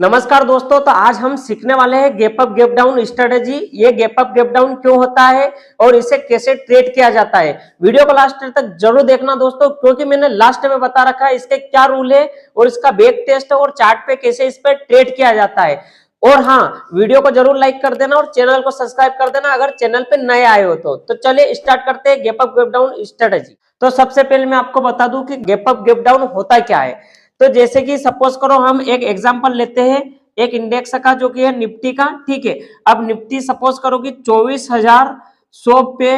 नमस्कार दोस्तों। तो आज हम सीखने वाले हैं gap up gap down strategy. ये गैप अप गैप डाउन क्यों होता है और इसे कैसे ट्रेड किया जाता है। वीडियो को लास्ट तक जरूर देखना दोस्तों, क्योंकि मैंने लास्ट में बता रखा है इसके क्या रूल है और इसका बैक टेस्ट और चार्ट पे कैसे इस पर ट्रेड किया जाता है। और हाँ, वीडियो को जरूर लाइक कर देना और चैनल को सब्सक्राइब कर देना अगर चैनल पे नए आए हो तो चलिए स्टार्ट करते हैं gap up gap down strategy. तो सबसे पहले मैं आपको बता दूं कि गैप अप गैप डाउन होता क्या है। तो जैसे कि सपोज करो हम एक एग्जांपल लेते हैं एक इंडेक्स का जो कि है निफ्टी का। ठीक है, अब निफ्टी सपोज करो कि 24,100 पे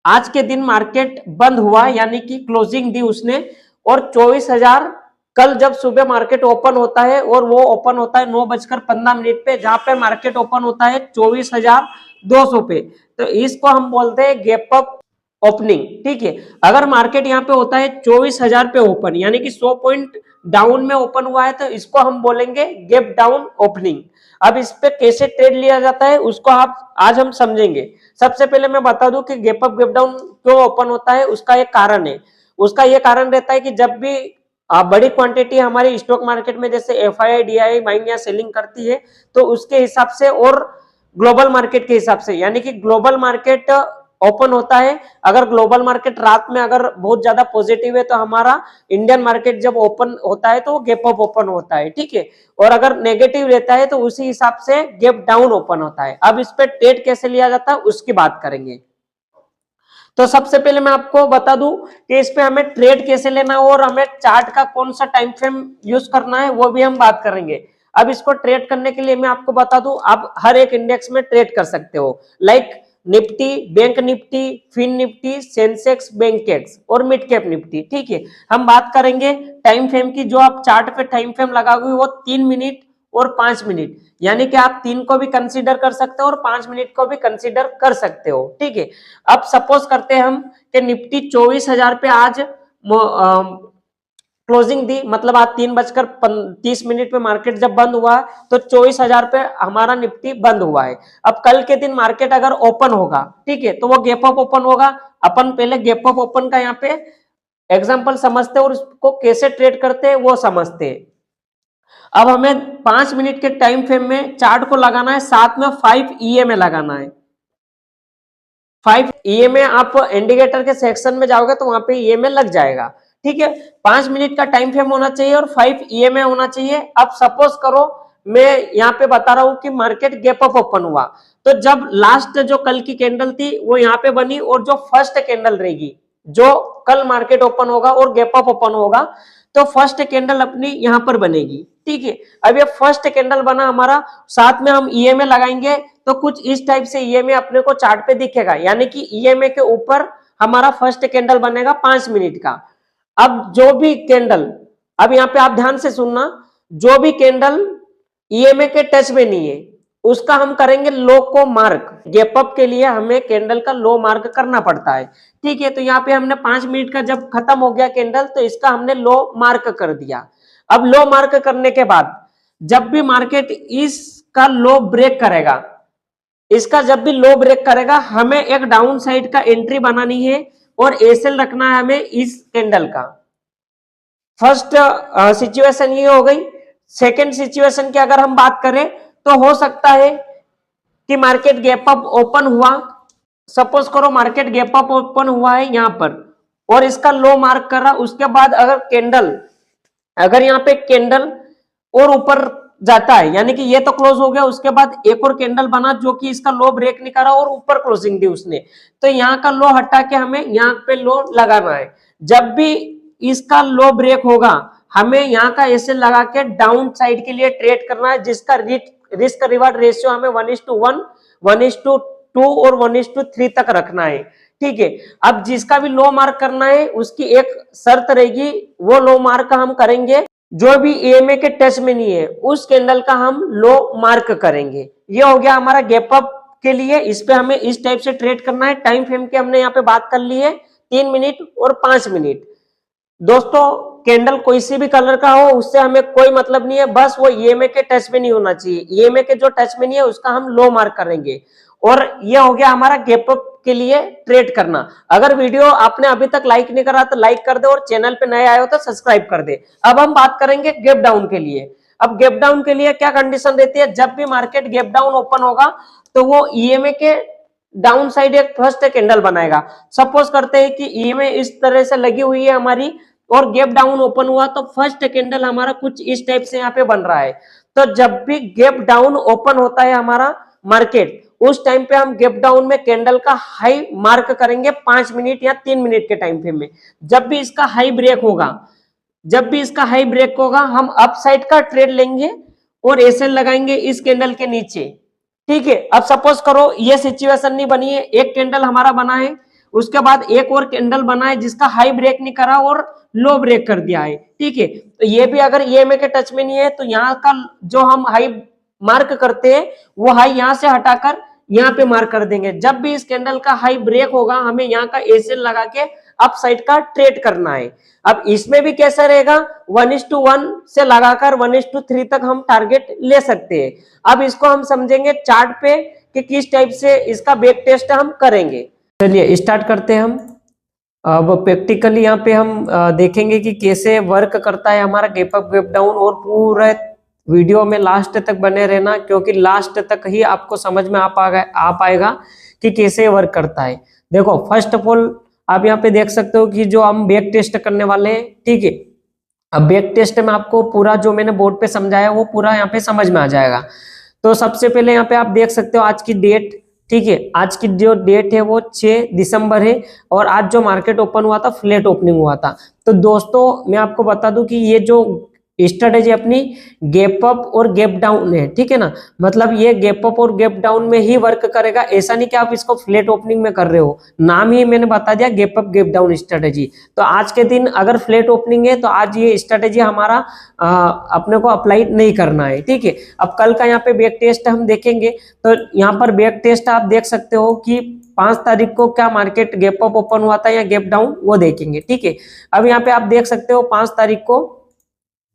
आज के दिन मार्केट बंद हुआ, यानी कि क्लोजिंग दी उसने। और 24,000 कल जब सुबह मार्केट ओपन होता है, और वो ओपन होता है 9:15 पे, जहां पे मार्केट ओपन होता है 24,200 पे। तो इसको हम बोलते हैं गैप अप ओपनिंग। ठीक है, अगर मार्केट यहाँ पे होता है 24,000 पे ओपन, यानी कि 100 पॉइंट डाउन में ओपन हुआ है, तो इसको हम बोलेंगे गैप डाउन ओपनिंग। अब इस पे कैसे ट्रेड लिया जाता है उसको आप आज हम समझेंगे। सबसे पहले मैं बता दूं कि गैप अप गैप डाउन क्यों ओपन होता है। उसका एक कारण है। उसका ये कारण रहता है कि जब भी बड़ी क्वांटिटी हमारी स्टॉक मार्केट में जैसे एफआईआई डीआई बाइंग या सेलिंग करती है, तो उसके हिसाब से और ग्लोबल मार्केट के हिसाब से, यानी कि ग्लोबल मार्केट ओपन होता है। अगर ग्लोबल मार्केट रात में अगर बहुत ज्यादा पॉजिटिव है तो हमारा इंडियन मार्केट जब ओपन होता है तो वो गैप अप ओपन होता है। ठीक है, और अगर नेगेटिव रहता है तो उसी हिसाब से गैप डाउन ओपन होता है। अब इस पे ट्रेड कैसे लिया जाता है उसकी बात करेंगे। तो सबसे पहले मैं आपको बता दूं कि इस पे हमें ट्रेड कैसे लेना है और हमें चार्ट का कौन सा टाइम फ्रेम यूज करना है वो भी हम बात करेंगे। अब इसको ट्रेड करने के लिए मैं आपको बता दूं, आप हर एक इंडेक्स में ट्रेड कर सकते हो, like Nifty, bank Nifty, fin Nifty, Sensex, Bankex और मिड कैप निफ्टी। ठीक है, हम बात करेंगे टाइम फ्रेम की। जो आप चार्ट पे टाइम फ्रेम लगाओगे वो 3 मिनट और 5 मिनट, यानी कि आप 3 को भी कंसीडर कर सकते हो और 5 मिनट को भी कंसीडर कर सकते हो। ठीक है, अब सपोज करते हैं हम कि निफ्टी 24,000 पे आज क्लोजिंग दी, मतलब आज 3:30 पे मार्केट जब बंद हुआ तो 24,000 पे हमारा निफ्टी बंद हुआ है। अब कल के दिन मार्केट अगर ओपन होगा, ठीक है, तो वो गैप अप ओपन होगा। अपन पहले गैप अप ओपन का यहाँ पे एग्जांपल समझते हैं और उसको कैसे ट्रेड करते हैं वो समझते हैं। अब हमें 5 मिनट के टाइम फ्रेम में चार्ट को लगाना है, साथ में 5 EMA लगाना है। 5 EMA आप इंडिकेटर के सेक्शन में जाओगे तो वहां पे EMA लग जाएगा। ठीक है, 5 मिनट का टाइम फ्रेम होना चाहिए और 5 EMA होना चाहिए। अब सपोज करो मैं यहाँ पे बता रहा हूं कि मार्केट गैप अप ओपन हुआ, तो जब लास्ट जो कल की कैंडल थी वो यहाँ पे बनी, और जो फर्स्ट कैंडल रहेगी जो कल मार्केट ओपन होगा और गैप अप ओपन होगा, तो फर्स्ट कैंडल अपनी यहाँ पर बनेगी। ठीक है, अब ये फर्स्ट कैंडल बना हमारा, साथ में हम EMA लगाएंगे तो कुछ इस टाइप से EMA अपने को चार्ट पे दिखेगा, यानी कि EMA के ऊपर हमारा फर्स्ट कैंडल बनेगा 5 मिनट का। अब जो भी कैंडल, अब यहाँ पे आप ध्यान से सुनना, जो भी कैंडल EMA के टच में नहीं है उसका हम करेंगे लो को मार्क। गैप अप के लिए हमें कैंडल का लो मार्क करना पड़ता है। ठीक है, तो यहाँ पे हमने 5 मिनट का जब खत्म हो गया कैंडल तो इसका हमने लो मार्क कर दिया। अब लो मार्क करने के बाद जब भी मार्केट इसका लो ब्रेक करेगा, इसका जब भी लो ब्रेक करेगा, हमें एक डाउन साइड का एंट्री बनानी है और एसएल रखना है हमें इस कैंडल का। फर्स्ट सिचुएशन ये हो गई। सेकेंड सिचुएशन की अगर हम बात करें तो हो सकता है कि मार्केट गैप अप ओपन हुआ, सपोज करो मार्केट गैप अप ओपन हुआ है यहाँ पर और इसका लो मार्क कर रहा, उसके बाद अगर कैंडल, अगर यहाँ पे कैंडल और ऊपर जाता है, यानी कि ये तो क्लोज हो गया, उसके बाद एक और कैंडल बना जो कि इसका लो ब्रेक नहीं करा और ऊपर क्लोजिंग दी उसने, तो यहाँ का लो हटा के हमें यहाँ पे लो लगाना है। जब भी इसका लो ब्रेक होगा हमें यहाँ का ऐसे लगा के डाउन साइड के लिए ट्रेड करना है, जिसका रिस्क रिवार्ड रेशियो हमें 1:1, 1:2 और 1:3 तक रखना है। ठीक है, अब जिसका भी लो मार्क करना है उसकी एक शर्त रहेगी, वो लो मार्क हम करेंगे जो भी EMA के टच में नहीं है उस कैंडल का हम लो मार्क करेंगे। ये हो गया हमारा गैप अप के लिए। इस पे हमें इस टाइप से ट्रेड करना है। टाइम फ्रेम की हमने यहाँ पे बात कर ली है 3 मिनट और 5 मिनट। दोस्तों कैंडल कोई सी भी कलर का हो उससे हमें कोई मतलब नहीं है, बस वो EMA के टच में नहीं होना चाहिए। EMA के जो टच में नहीं है उसका हम लो मार्क करेंगे। और ये हो गया हमारा गैप अप के लिए ट्रेड करना। अगर वीडियो आपने अभी तक लाइक नहीं करा तो लाइक कर दे और चैनल पे नए आए हो तो सब्सक्राइब कर दे। अब हम बात करेंगे गैप डाउन के लिए। अब गैप डाउन के लिए क्या कंडीशन रहती है, जब भी मार्केट गैप डाउन ओपन होगा तो वो ईएमए के डाउन साइड एक फर्स्ट कैंडल बनाएगा। सपोज करते हैं कि ईएमए इस तरह से लगी हुई है हमारी और गैप डाउन ओपन हुआ तो फर्स्ट कैंडल हमारा कुछ इस टाइप से यहाँ पे बन रहा है। तो जब भी गैप डाउन ओपन होता है हमारा मार्केट, उस टाइम पे हम गैप डाउन में कैंडल का हाई मार्क करेंगे 5 मिनट या 3 मिनट के टाइम फ्रेम में। जब भी इसका हाई ब्रेक होगा, हम अप साइड का ट्रेड लेंगे और एसएल लगाएंगे इस कैंडल के नीचे। ठीक है, अब सपोज करो ये सिचुएशन नहीं बनी है, एक कैंडल हमारा बना है, उसके बाद एक और कैंडल बना है जिसका हाई ब्रेक नहीं करा और लो ब्रेक कर दिया है। ठीक है, तो ये भी अगर ईएमए के टच में नहीं है तो यहाँ का जो हम हाई मार्क करते हैं वो हाई यहाँ से हटाकर यहाँ पे मार्क कर देंगे। जब भी इस कैंडल का हाई ब्रेक होगा हमें यहाँ का एसएल लगा के अप साइड का ट्रेड करना है। अब इसमें भी कैसा रहेगा, 1:1 से लगाकर 1:3 तक हम टारगेट ले सकते हैं। अब इसको हम समझेंगे चार्ट पे कि किस टाइप से इसका बैक टेस्ट हम करेंगे। चलिए स्टार्ट करते हैं हम। अब प्रैक्टिकली यहाँ पे हम देखेंगे कि कैसे वर्क करता है हमारा गैप अप गैप डाउन, और पूरा वीडियो में लास्ट तक बने रहना क्योंकि लास्ट तक ही आपको समझ में आ पाएगा कि कैसे वर्क करता है। देखो फर्स्ट ऑफ ऑल आप यहाँ पे देख सकते हो कि जो हम बैक टेस्ट करने वाले हैं। ठीक है, अब बैक टेस्ट में आपको पूरा जो मैंने बोर्ड पे समझाया वो पूरा यहाँ पे समझ में आ जाएगा। तो सबसे पहले यहाँ पे आप देख सकते हो आज की डेट। ठीक है, आज की जो डेट है वो 6 दिसंबर है और आज जो मार्केट ओपन हुआ था फ्लैट ओपनिंग हुआ था। तो दोस्तों मैं आपको बता दूं कि ये जो स्ट्रेटेजी अपनी गैप अप और गैप डाउन है, ठीक है ना, मतलब ये गैप अप और गैप डाउन में ही वर्क करेगा। ऐसा नहीं कि आप इसको फ्लैट ओपनिंग में कर रहे हो, नाम ही मैंने बता दिया gap up gap down strategy. तो आज के दिन अगर फ्लैट ओपनिंग है तो आज ये स्ट्रेटेजी हमारा अपने को अप्लाई नहीं करना है। ठीक है, अब कल का यहाँ पे बैक टेस्ट हम देखेंगे। तो यहाँ पर बैक टेस्ट आप देख सकते हो कि 5 तारीख को क्या मार्केट गैप अप ओपन हुआ था या गैप डाउन, वो देखेंगे। ठीक है, अब यहाँ पे आप देख सकते हो 5 तारीख को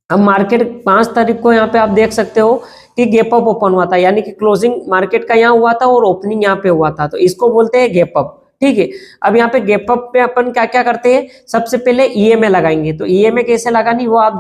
अब मार्केट 5 तारीख को यहाँ पे आप देख सकते हो कि गैप अप ओपन हुआ था, यानी कि क्लोजिंग मार्केट का यहाँ हुआ था और ओपनिंग यहाँ पे हुआ था, तो इसको बोलते हैं गैप अप। ठीक है, अब यहाँ पे गैप अप पे अपन क्या क्या करते हैं, सबसे पहले ईएमए लगाएंगे। तो ईएमए कैसे लगानी वो आप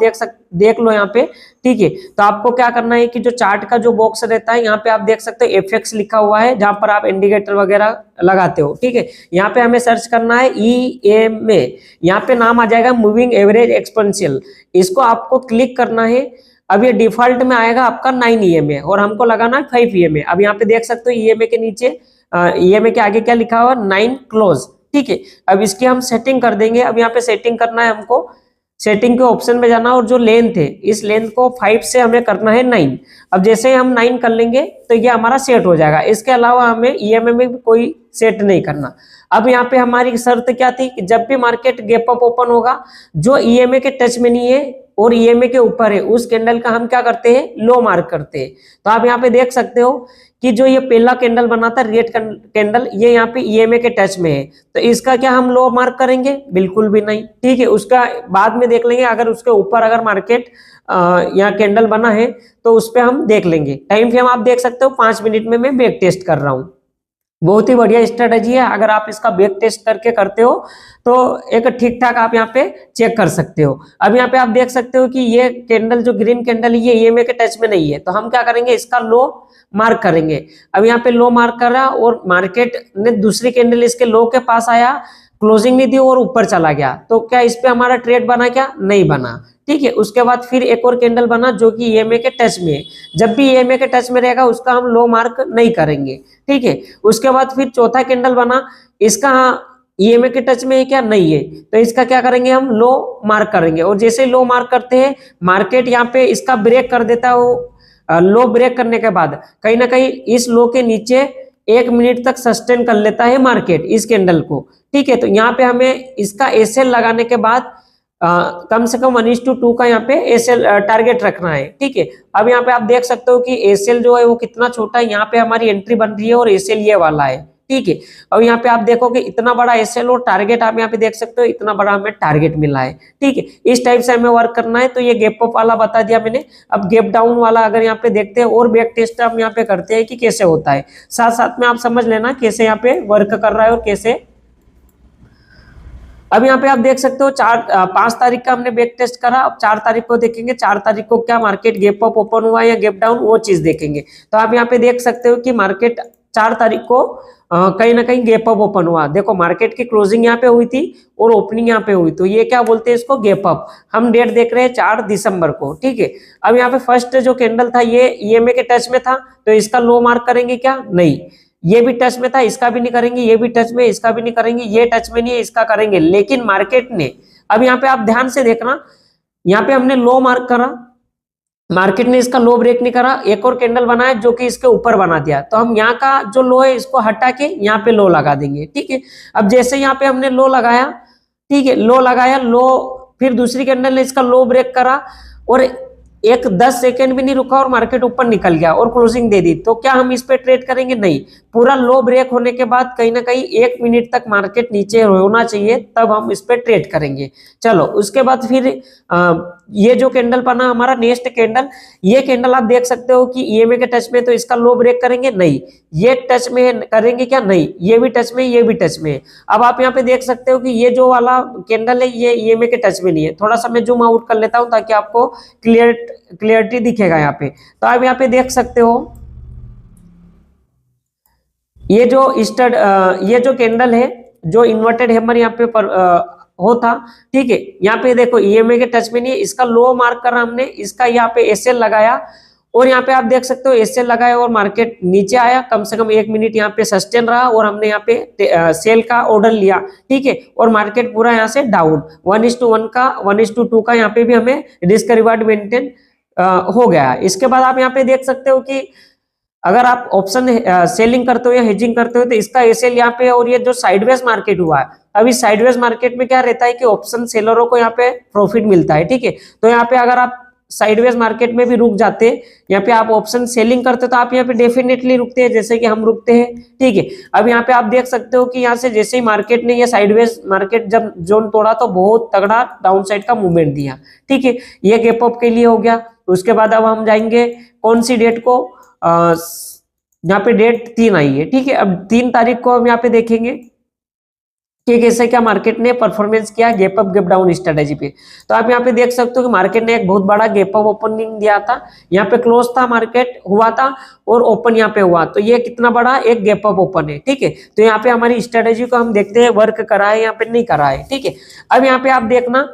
देख लो यहाँ पे। ठीक है, तो आपको क्या करना है कि जो चार्ट का जो बॉक्स रहता है यहाँ पे आप देख सकते हो एफएक्स लिखा हुआ है जहां पर आप इंडिकेटर वगैरह लगाते हो। ठीक है, यहाँ पे हमें सर्च करना है ईएमए, यहाँ पे नाम आ जाएगा मूविंग एवरेज एक्सपोनेंशियल, इसको आपको क्लिक करना है। अब ये डिफॉल्ट में आएगा आपका 9 ईएमए और हमको लगाना है 5 ईएमए। अब यहाँ पे देख सकते हो ईएमए के नीचे ईएमए के आगे क्या लिखा हुआ, 9 क्लोज। ठीक है, अब इसकी हम सेटिंग कर देंगे। अब यहाँ पे सेटिंग करना है हमको, सेटिंग के ऑप्शन में जाना और जो लेंथ है इस लेंथ को 5 से हमें करना है 9। अब जैसे ही हम 9 कर लेंगे तो ये हमारा सेट हो जाएगा। इसके अलावा हमें ईएमए में भी कोई सेट नहीं करना। अब यहाँ पे हमारी शर्त क्या थी कि जब भी मार्केट गैप अप ओपन होगा, जो ईएमए के टच में नहीं है और ईएमए के ऊपर है, उस कैंडल का हम क्या करते हैं, लो मार्क करते हैं। तो आप यहाँ पे देख सकते हो कि जो ये पहला कैंडल बना था रेड कैंडल, ये यहाँ पे ईएमए के टच में है, तो इसका क्या हम लो मार्क करेंगे, बिल्कुल भी नहीं। ठीक है, उसका बाद में देख लेंगे, अगर उसके ऊपर अगर मार्केट यहाँ कैंडल बना है तो उस पर हम देख लेंगे। टाइम फ्रेम आप देख सकते हो 5 मिनट में मैं बैक टेस्ट कर रहा हूँ। बहुत ही बढ़िया स्ट्रेटेजी है, अगर आप इसका बैक टेस्ट करके करते हो तो एक ठीक ठाक आप यहाँ पे चेक कर सकते हो। अब यहाँ पे आप देख सकते हो कि ये कैंडल जो ग्रीन कैंडल है ये ईएमए के टच में नहीं है, तो हम क्या करेंगे, इसका लो मार्क करेंगे। अब यहाँ पे लो मार्क करा और मार्केट ने दूसरी कैंडल इसके लो के पास आया, क्लोजिंग नहीं दी और ऊपर चला गया, तो क्या इस पे हमारा ट्रेड बना, क्या नहीं बना। ठीक है, उसके बाद फिर एक और कैंडल बना जो कि ईएमए के टच में है, जब भी ईएमए के टच में रहेगा उसका हम लो मार्क नहीं करेंगे। ठीक है, उसके बाद फिर चौथा कैंडल बना, इसका ईएमए के टच में है क्या, नहीं है, तो इसका क्या करेंगे, हम लो मार्क करेंगे। और जैसे लो मार्क करते हैं मार्केट यहाँ पे इसका ब्रेक कर देता है, वो लो ब्रेक करने के बाद कहीं ना कहीं इस लो के नीचे 1 मिनट तक सस्टेन कर लेता है मार्केट इस कैंडल को। ठीक है, तो यहाँ पे हमें इसका एसएल लगाने के बाद कम से कम 1:2 का यहाँ पे एसएल टारगेट रखना है। ठीक है, अब यहाँ पे आप देख सकते हो कि एसएल जो है वो कितना छोटा है, यहाँ पे हमारी एंट्री बन रही है और एसएल ये वाला है। ठीक है, अब यहाँ पे आप देखो कि इतना बड़ा एसएल और टारगेट आप यहाँ पे देख सकते हो, इतना बड़ा हमें टारगेट मिला है। ठीक है, इस टाइप से हमें वर्क करना है। तो ये गैप अप वाला बता दिया मैंने। अब गैप डाउन वाला अगर यहाँ पे देखते हैं और बैक टेस्ट हम यहाँ पे करते हैं कि कैसे होता है, साथ साथ में आप समझ लेना कैसे यहाँ पे वर्क कर रहा है और कैसे अब यहाँ पे आप देख सकते हो 5 तारीख का हमने बैक टेस्ट करा, अब 4 तारीख को देखेंगे 4 तारीख को क्या मार्केट गैप अप ओपन हुआ या गैप डाउन, वो चीज देखेंगे। तो आप यहाँ पे देख सकते हो कि मार्केट 4 तारीख को कहीं ना कहीं गैप अप ओपन हुआ। देखो मार्केट की क्लोजिंग यहाँ पे हुई थी और ओपनिंग यहाँ पे हुई, तो ये क्या बोलते हैं इसको, गैप अप। हम डेट देख रहे हैं 4 दिसंबर को, ठीक है। अब यहाँ पे फर्स्ट जो कैंडल था ये ईएमए के टच में था, तो इसका लो मार्क करेंगे क्या, नहीं। ये भी टच में था, इसका भी नहीं करेंगे, ये भी टच में, इसका भी नहीं करेंगे, ये टच में नहीं है, इसका करेंगे। लेकिन मार्केट ने, अब यहाँ पे आप ध्यान से देखना, यहाँ पे हमने लो मार्क करा, मार्केट ने इसका लो ब्रेक नहीं करा, एक और कैंडल बनाया जो कि इसके ऊपर बना दिया, तो हम यहाँ का जो लो है इसको हटा के यहाँ पे लो लगा देंगे, ठीक है। अब जैसे यहाँ पे हमने लो लगाया, ठीक है, लो लगाया, लो, फिर दूसरी कैंडल ने इसका लो ब्रेक करा और एक 10 सेकेंड भी नहीं रुका और मार्केट ऊपर निकल गया और क्लोजिंग दे दी, तो क्या हम इस पे ट्रेड करेंगे, नहीं। पूरा लो ब्रेक होने के बाद कहीं ना कहीं 1 मिनट तक मार्केट नीचे होना चाहिए, तब हम इस पे ट्रेड करेंगे। चलो उसके बाद फिर ये जो कैंडल बना हमारा नेक्स्ट कैंडल, ये कैंडल आप देख सकते हो कि ईएमए के टच में, तो इसका लो ब्रेक करेंगे, नहीं। ये टच में करेंगे क्या, नहीं। ये भी टच में, ये भी टच में। अब आप यहाँ पे देख सकते हो कि ये जो वाला कैंडल है ये ईएमए के टच में नहीं है। थोड़ा सा मैं जूम आउट कर लेता हूं ताकि आपको क्लियरिटी दिखेगा यहाँ पे। तो आप यहाँ पे देख सकते हो ये जो कैंडल है, जो इन्वर्टेड हैमर यहाँ पे होता, ठीक है। यहाँ पे देखो ईएमए के टच में नहीं है, इसका लो मार्क करा हमने, इसका यहाँ पे एसएल लगाया और यहाँ पे आप देख सकते हो एसएल लगाया और मार्केट नीचे आया, कम से कम 1 मिनट यहाँ पे सस्टेन रहा और हमने यहाँ पे सेल का ऑर्डर लिया, ठीक है। और मार्केट पूरा यहाँ से डाउन 1:1 का 1:2 का यहाँ पे भी हमें रिस्क रिवार्ड मेंटेन हो गया। इसके बाद आप यहाँ पे देख सकते हो कि अगर आप ऑप्शन सेलिंग करते हो या हेजिंग करते हो तो इसका एसएल यहाँ पे, और ये जो साइडवेज मार्केट हुआ है, अभी साइडवेज मार्केट में क्या रहता है कि ऑप्शन सेलरों को यहाँ पे प्रॉफिट मिलता है, ठीक है। तो यहाँ पे अगर आप साइडवेज मार्केट में भी रुक जाते हैं, यहाँ पे आप ऑप्शन सेलिंग करते हो तो आप यहाँ पे डेफिनेटली रुकते हैं, जैसे कि हम रुकते हैं, ठीक है। अब यहाँ पे आप देख सकते हो कि यहाँ से जैसे ही मार्केट ने ये साइडवेज मार्केट जब जोन तोड़ा तो बहुत तगड़ा डाउन साइड का मूवमेंट दिया, ठीक है। ये गैप अप के लिए हो गया। उसके बाद अब हम जाएंगे कौन सी डेट को, यहाँ पे डेट 3 आई है, ठीक है। अब 3 तारीख को हम यहाँ पे देखेंगे कि कैसे क्या मार्केट ने परफॉर्मेंस किया gap up gap down strategy पे। तो आप यहाँ पे देख सकते हो कि मार्केट ने एक बहुत बड़ा गैप अप ओपनिंग दिया था, यहाँ पे क्लोज था, मार्केट हुआ था और ओपन यहाँ पे हुआ, तो ये कितना बड़ा एक गैप अप ओपन है, ठीक है। तो यहाँ पे हमारी स्ट्रेटेजी को हम देखते हैं वर्क करा है यहाँ पे नहीं करा है, ठीक है। अब यहाँ पे आप देखना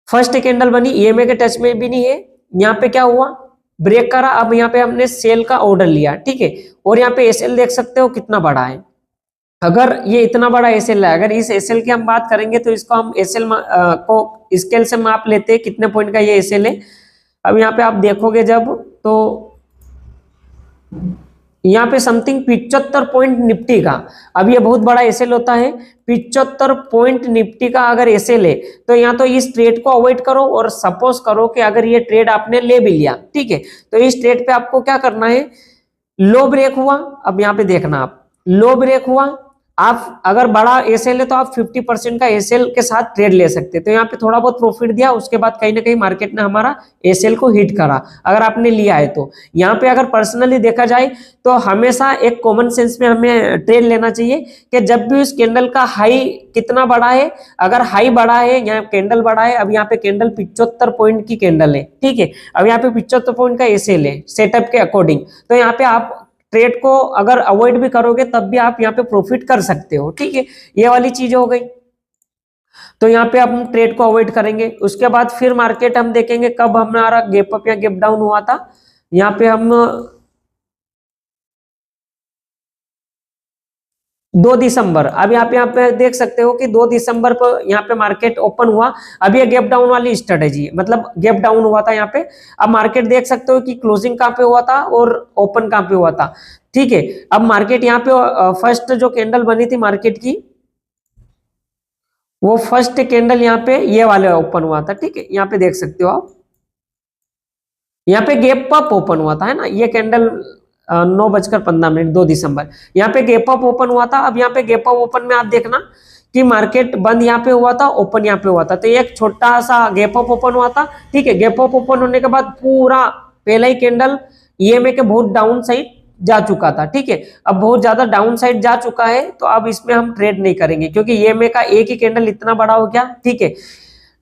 फर्स्ट कैंडल बनी, ईएमए के टच में भी नहीं है, यहाँ पे क्या हुआ, ब्रेक करा। अब यहाँ पे हमने सेल का ऑर्डर लिया, ठीक है। और यहाँ पे एसएल देख सकते हो कितना बड़ा है। अगर ये इतना बड़ा एसएल है, अगर इस एसएल की हम बात करेंगे तो इसको हम एसएल को स्केल से माप लेते हैं कितने पॉइंट का ये एसएल है। अब यहाँ पे आप देखोगे जब, तो यहाँ पे समथिंग 75 पॉइंट निफ्टी का, अब ये बहुत बड़ा एसएल होता है, 75 पॉइंट निफ्टी का अगर एसएल है तो यहाँ तो इस ट्रेड को अवॉइड करो। और सपोज करो कि अगर ये ट्रेड आपने ले भी लिया, ठीक है, तो इस ट्रेड पे आपको क्या करना है, लो ब्रेक हुआ, अब यहाँ पे देखना आप, लो ब्रेक हुआ, आप अगर बड़ा एसएल है तो आप 50% का एसएल के साथ ट्रेड ले सकते हैं। तो यहाँ पे थोड़ा बहुत प्रॉफिट दिया, उसके बाद कहीं ना कहीं मार्केट ने हमारा एसएल को हिट करा, अगर आपने लिया है तो। यहाँ पे अगर पर्सनली देखा जाए तो हमेशा एक कॉमन सेंस में हमें ट्रेड लेना चाहिए कि जब भी उस कैंडल का हाई कितना बड़ा है, अगर हाई बड़ा है, यहाँ कैंडल बड़ा है, अब यहाँ पे कैंडल 75 पॉइंट की कैंडल है, ठीक है। अब यहाँ पे 75 पॉइंट का एसएल है सेटअप के अकॉर्डिंग, तो यहाँ पे आप ट्रेड को अगर अवॉइड भी करोगे तब भी आप यहाँ पे प्रॉफिट कर सकते हो, ठीक है। ये वाली चीज हो गई, तो यहाँ पे हम ट्रेड को अवॉइड करेंगे। उसके बाद फिर मार्केट हम देखेंगे कब हमारा गैप अप या गैप डाउन हुआ था। यहाँ पे हम 2 दिसंबर, अब यहाँ पे देख सकते हो कि 2 दिसंबर को यहाँ पे मार्केट ओपन हुआ। अब ये गैप डाउन वाली स्ट्रेटेजी, मतलब गैप डाउन हुआ था यहाँ पे। अब मार्केट देख सकते हो कि क्लोजिंग कहाँ पे हुआ था और ओपन कहाँ पे हुआ था, ठीक है। अब मार्केट यहाँ पे फर्स्ट जो कैंडल बनी थी मार्केट की, वो फर्स्ट कैंडल यहाँ पे ये वाले ओपन हुआ था, ठीक है। यहाँ पे देख सकते हो आप, यहाँ पे गैप अप ओपन हुआ था, है ना, ये कैंडल 9:15 2 दिसंबर, यहाँ पे गैप अप ओपन हुआ था। अब यहाँ पे गैप अप ओपन में आप देखना कि मार्केट बंद यहाँ पे हुआ था, ओपन यहाँ पे हुआ था, तो एक छोटा सा गैप अप ओपन हुआ था, ठीक है। गैप अप ओपन होने के बाद पूरा पहला ही कैंडल ईएमए के बहुत डाउन साइड जा चुका था, ठीक है। अब बहुत ज्यादा डाउन साइड जा चुका है, तो अब इसमें हम ट्रेड नहीं करेंगे क्योंकि ईएमए का एक ही कैंडल इतना बड़ा हो गया, ठीक है।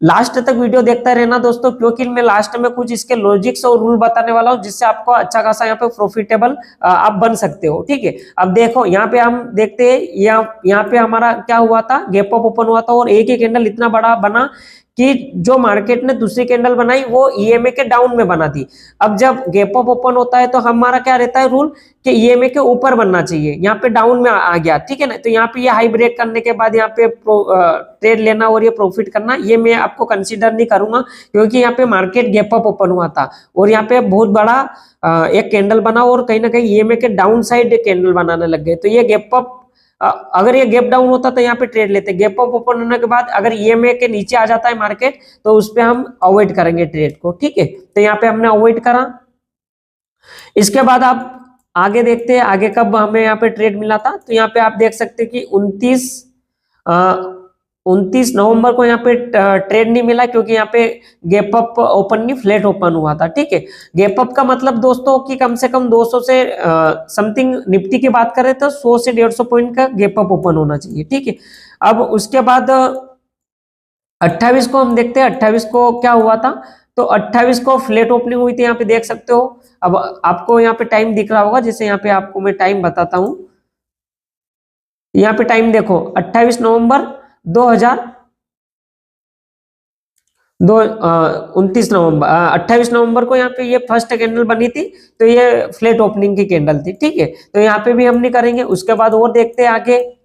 लास्ट तक वीडियो देखते रहना दोस्तों, क्योंकि मैं लास्ट में कुछ इसके लॉजिक्स और रूल बताने वाला हूं, जिससे आपको अच्छा खासा यहाँ पे प्रॉफिटेबल आप बन सकते हो, ठीक है। अब देखो यहाँ पे हम देखते हैं, यहाँ पे हमारा क्या हुआ था, गैप अप ओपन हुआ था और एक ही कैंडल इतना बड़ा बना कि जो मार्केट ने दूसरी कैंडल बनाई वो ईएमए के डाउन में बना थी। अब जब गैप अप ओपन होता है तो हमारा क्या रहता है रूल कि ईएमए के ऊपर बनना चाहिए, यहाँ पे डाउन में आ गया, ठीक है ना। तो यहाँ पे ये हाई ब्रेक करने के बाद यहाँ पे ट्रेड लेना और ये प्रॉफिट करना, ये मैं आपको कंसीडर नहीं करूंगा, क्योंकि यहाँ पे मार्केट गैप अप ओपन हुआ था और यहाँ पे बहुत बड़ा एक कैंडल बना और कहीं ना कहीं ईएमए के डाउन साइड कैंडल बनाने लग गए। तो ये गैप अप, अगर ये गैप डाउन होता तो यहाँ पे ट्रेड लेते, गैप अप ओपन होने के बाद अगर ईएमए के नीचे आ जाता है मार्केट तो उस पे हम अवॉइड करेंगे ट्रेड को, ठीक है। तो यहाँ पे हमने अवॉइड करा। इसके बाद आप आगे देखते हैं, आगे कब हमें यहाँ पे ट्रेड मिला था। तो यहाँ पे आप देख सकते हैं कि 29 नवंबर को यहाँ पे ट्रेड नहीं मिला, क्योंकि यहाँ पे गैप अप ओपन नहीं, फ्लैट ओपन हुआ था, ठीक है। गैप अप का मतलब दोस्तों कि कम से कम 200 से समथिंग, निफ्टी की बात करें तो 100 से 150 पॉइंट का गैप अप ओपन होना चाहिए, ठीक है। अब उसके बाद 28 को हम देखते हैं, 28 को क्या हुआ था। तो 28 को फ्लैट ओपनिंग हुई थी, यहाँ पे देख सकते हो। अब आपको यहाँ पे टाइम दिख रहा होगा, जैसे यहाँ पे आपको मैं टाइम बताता हूं। यहाँ पे टाइम देखो, 28 नवंबर 29 नवंबर 28 नवंबर को यहाँ पे ये फर्स्ट कैंडल बनी थी, तो ये फ्लैट ओपनिंग की कैंडल थी, ठीक है। तो यहाँ पे भी हम नहीं करेंगे। उसके बाद और देखते हैं आगे,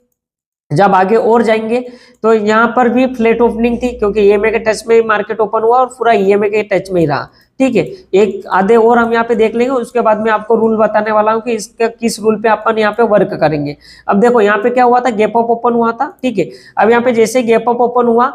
जब आगे और जाएंगे तो यहाँ पर भी फ्लैट ओपनिंग थी, क्योंकि ईएमए के टच में ही मार्केट ओपन हुआ और पूरा ईएमए के टच में ही रहा, ठीक है। एक आधे और हम यहाँ पे देख लेंगे, उसके बाद में आपको रूल बताने वाला हूँ कि इसका किस रूल पे अपन यहाँ पे वर्क करेंगे। अब देखो यहाँ पे क्या हुआ था, गैप अप ओपन हुआ था, ठीक है। अब यहाँ पे जैसे गैप अप ओपन हुआ,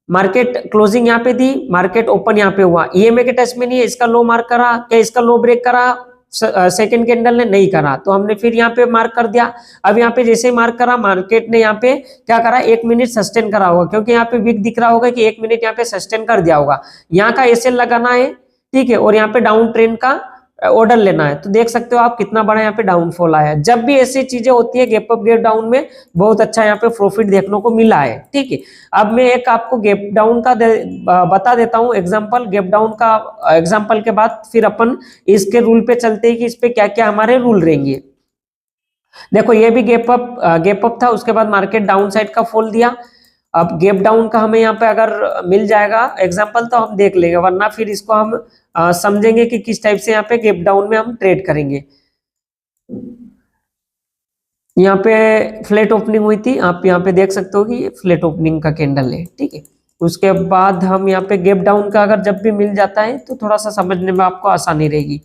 मार्केट क्लोजिंग यहाँ पे थी, मार्केट ओपन यहाँ पे हुआ, ईएमए के टच में नहीं है, इसका लो मार्क करा, क्या इसका लो ब्रेक करा, सेकंड कैंडल ने नहीं करा, तो हमने फिर यहाँ पे मार्क कर दिया। अब यहाँ पे जैसे मार्क करा, मार्केट ने यहाँ पे क्या करा, 1 मिनट सस्टेन करा होगा, क्योंकि यहाँ पे विक दिख रहा होगा कि 1 मिनट यहाँ पे सस्टेन कर दिया होगा। यहाँ का एसएल लगाना है, ठीक है, और यहाँ पे डाउन ट्रेंड का ऑर्डर लेना है। तो देख सकते हो आप कितना बड़ा यहाँ पे डाउनफॉल आया है। जब भी ऐसी चीजें होती है गैप अप गैप डाउन में, बहुत अच्छा यहाँ पे प्रॉफिट देखने को मिला है, ठीक है। अब मैं एक आपको गैप डाउन का बता देता हूँ एग्जांपल। गैप डाउन का एग्जांपल के बाद फिर अपन इसके रूल पे चलते हैं कि इस पे क्या क्या हमारे रूल रहेंगे। देखो ये भी गैप अप था, उसके बाद मार्केट डाउन साइड का फॉल दिया। अब गैप डाउन का हमें यहाँ पे अगर मिल जाएगा एग्जांपल तो हम देख लेंगे, वरना फिर इसको हम समझेंगे कि किस टाइप से यहाँ पे गैप डाउन में हम ट्रेड करेंगे। यहाँ पे फ्लैट ओपनिंग हुई थी, आप यहाँ पे देख सकते हो कि ये फ्लैट ओपनिंग का कैंडल है, ठीक है। उसके बाद हम यहाँ पे गैप डाउन का अगर जब भी मिल जाता है तो थोड़ा सा समझने में आपको आसानी रहेगी।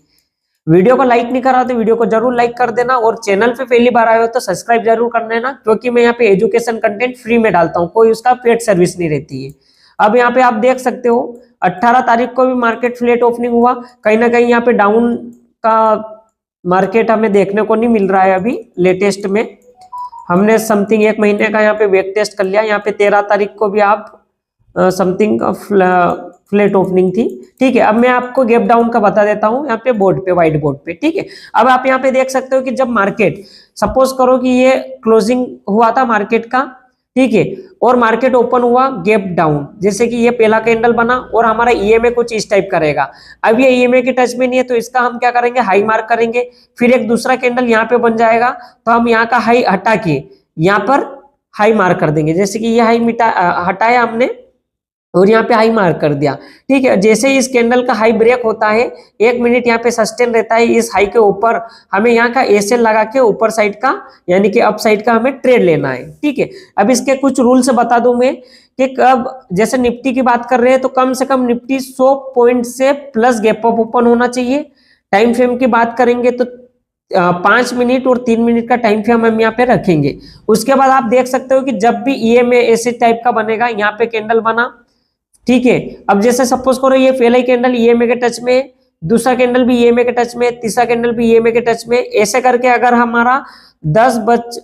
वीडियो को लाइक नहीं करा तो वीडियो को जरूर लाइक कर देना, और चैनल पे पहली बार आए हो तो सब्सक्राइब जरूर कर लेना, क्योंकि मैं यहाँ पे एजुकेशन कंटेंट फ्री में डालता हूँ, कोई उसका पेड सर्विस नहीं रहती है। अब यहाँ पे आप देख सकते हो 18 तारीख को भी मार्केट फ्लैट ओपनिंग हुआ, कहीं ना कहीं यहाँ पे डाउन का मार्केट हमें देखने को नहीं मिल रहा है। अभी लेटेस्ट में हमने समथिंग 1 महीने का यहाँ पे बैक टेस्ट कर लिया। यहाँ पे 13 तारीख को भी आप समथिंग फ्लैट ओपनिंग थी, ठीक है। अब मैं आपको गैप डाउन का बता देता हूँ यहाँ पे बोर्ड पे, व्हाइट बोर्ड पे, ठीक है। अब आप यहाँ पे देख सकते हो कि जब मार्केट, सपोज करो कि ये क्लोजिंग हुआ था मार्केट का, ठीक है, और मार्केट ओपन हुआ गैप डाउन, जैसे कि ये पहला कैंडल बना और हमारा ईएमए कुछ इस टाइप करेगा। अब ये ईएमए के टच में नहीं है, तो इसका हम क्या करेंगे, हाई मार्क करेंगे। फिर एक दूसरा कैंडल यहाँ पे बन जाएगा, तो हम यहाँ का हाई हटा के यहाँ पर हाई मार्क कर देंगे, जैसे कि ये हाई हटाया हमने और यहाँ पे हाई मार्क कर दिया, ठीक है। जैसे ही इस कैंडल का हाई ब्रेक होता है, 1 मिनट यहाँ पे सस्टेन रहता है, इस हाई के ऊपर हमें यहाँ का एसएल लगा के ऊपर साइड का यानी कि अप साइड का हमें ट्रेड लेना है, ठीक है। अब इसके कुछ रूल्स बता दूं मैं कि कब, जैसे निफ्टी की बात कर रहे हैं तो कम से कम निफ्टी 100 पॉइंट से प्लस गैप अप ओपन होना चाहिए। टाइम फ्रेम की बात करेंगे तो 5 मिनट और 3 मिनट का टाइम फ्रेम हम यहाँ पे रखेंगे। उसके बाद आप देख सकते हो कि जब भी ईएमए ऐसे टाइप का बनेगा, यहाँ पे कैंडल बना, ठीक है। अब जैसे सपोज करो ये पहला ही कैंडल ईएमए के टच में, दूसरा कैंडल भी ईएमए के टच में, तीसरा कैंडल भी ईएमए के टच में, ऐसे करके अगर हमारा 10 बज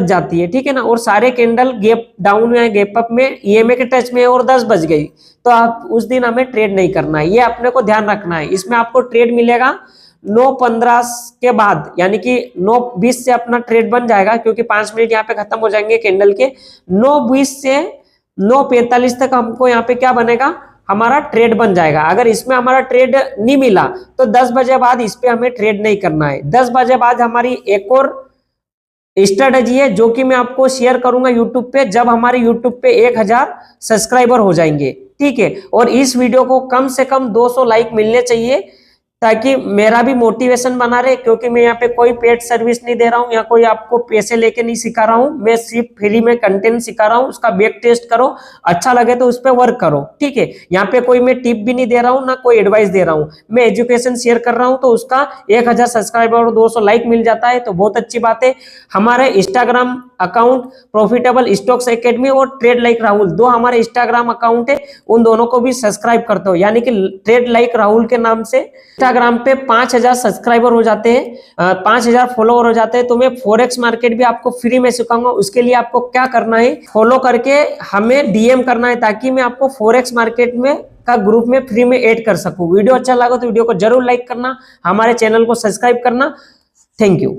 जाती है, ठीक है ना, और सारे कैंडल गैप डाउन या गैप अप में ईएमए के टच में और 10 बज गई, तो आप उस दिन हमें ट्रेड नहीं करना है, ये अपने को ध्यान रखना है। इसमें आपको ट्रेड मिलेगा 9:15 के बाद, यानी कि 9:20 से अपना ट्रेड बन जाएगा, क्योंकि 5 मिनट यहाँ पे खत्म हो जाएंगे कैंडल के। 9:20 से 9:45 तक हमको यहाँ पे क्या बनेगा, हमारा ट्रेड बन जाएगा। अगर इसमें हमारा ट्रेड नहीं मिला तो 10 बजे बाद इस पे हमें ट्रेड नहीं करना है। 10 बजे बाद हमारी एक और स्ट्रेटजी है जो कि मैं आपको शेयर करूंगा यूट्यूब पे, जब हमारे यूट्यूब पे 1000 सब्सक्राइबर हो जाएंगे, ठीक है। और इस वीडियो को कम से कम 200 लाइक मिलने चाहिए, ताकि मेरा भी मोटिवेशन बना रहे, क्योंकि मैं यहाँ पे कोई पेड सर्विस नहीं दे रहा हूँ या कोई आपको पैसे लेके नहीं सिखा रहा हूँ, मैं सिर्फ फ्री में कंटेंट सिखा रहा हूँ। उसका बैक टेस्ट करो, अच्छा लगे तो उस पर वर्क करो, ठीक है। यहाँ पे कोई मैं टिप भी नहीं दे रहा हूँ, ना कोई एडवाइस दे रहा हूँ, मैं एजुकेशन शेयर कर रहा हूँ। तो उसका 1000 सब्सक्राइबर और 200 लाइक मिल जाता है तो बहुत अच्छी बात है। हमारे Instagram account profitable stocks academy और ट्रेड लाइक राहुल, दो हमारे इंस्टाग्राम अकाउंट है, उन दोनों को भी सब्सक्राइब करते हो, यानी कि ट्रेड लाइक राहुल के नाम से इंस्टाग्राम पे 5000 सब्सक्राइबर हो जाते हैं, 5000 फॉलोअर हो जाते हैं, तो मैं फॉरेक्स मार्केट भी आपको फ्री में सिखाऊंगा। उसके लिए आपको क्या करना है, फॉलो करके हमें डीएम करना है, ताकि मैं आपको फॉरेक्स मार्केट में का ग्रुप में फ्री में ऐड कर सकूं। वीडियो अच्छा लगा तो वीडियो को जरूर लाइक करना, हमारे चैनल को सब्सक्राइब करना। Thank you.